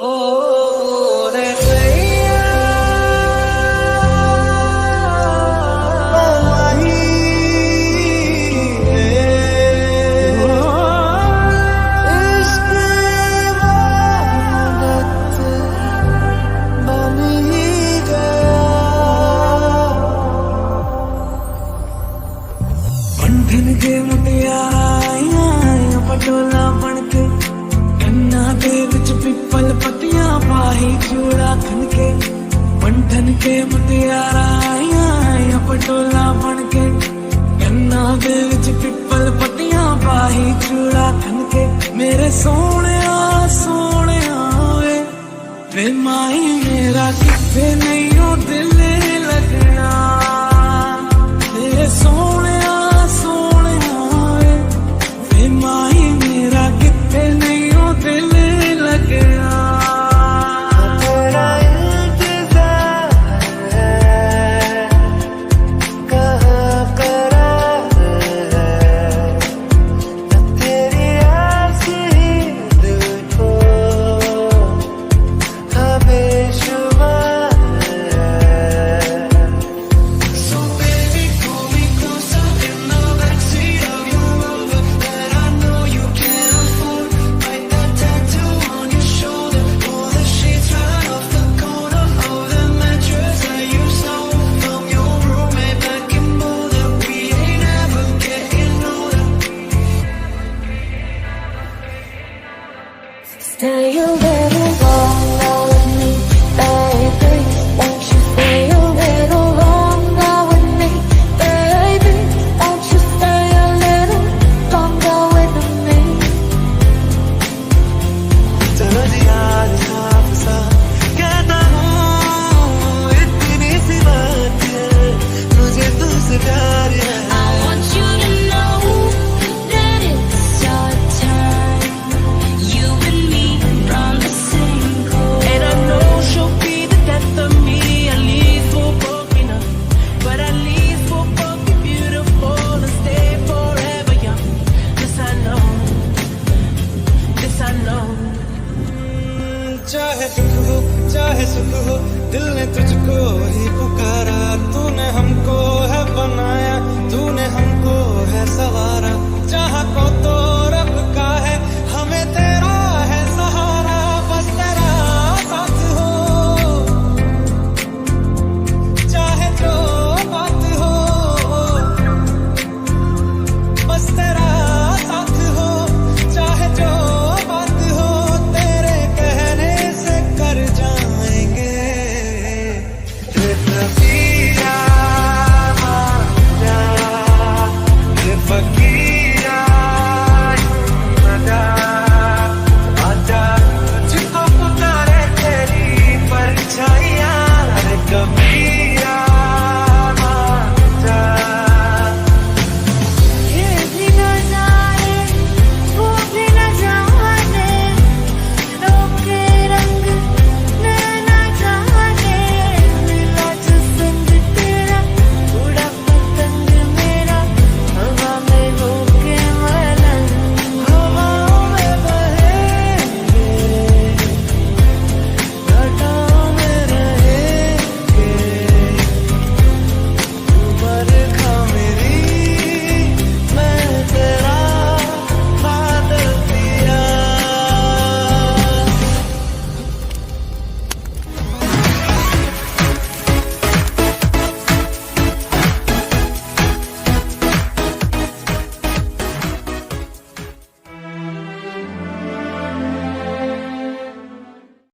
ओ रे गैया ओ माही इश्क इबादत बन ही गया। बंधन के मुटियारा पटोला बनके कन्ना दे विच पिपल पतियां पाही चूड़ा खनके। बंधन के मुटियारा पटोला बनके कन्ना दे विच पिपल पतियां पाही चूड़ा खनके। मेरे सोने सोने वे माही मेरा किथे नहीं हो दिल लगना। मेरे सोने सोने वे माही मेरा किथे नहीं हो दिल लगना। तेरा इंतजार है कहाँ करार है तेरी आस ही दिल को बेशुमार है। So baby pull me closer in the backseat of your Rover that I know you can't afford. Write that tattoo on your shoulder, pull the sheets right off the corner of the mattress that you stole from your roommate back in Boulder. We ain't ever getting older. Stay a little longer with me, baby. Won't you stay a little longer with me, baby? Won't you stay a little longer with me? चलो जी आज साफ सा कहता हूँ इतनी सी बात है मुझे तुझसे प्यार है। I want you to know that it's our time. You and me from the same coast. And I know she'll be the death of me, at least we're broken up, but at least we're both beautiful and stay forever young. This I know, this I know. चाहे दुख हो चाहे सुख हो दिल ने तुझको ही पुकारा। तूने हमको है बनाया, तूने हमको है सवारा। चाह को तो रब का है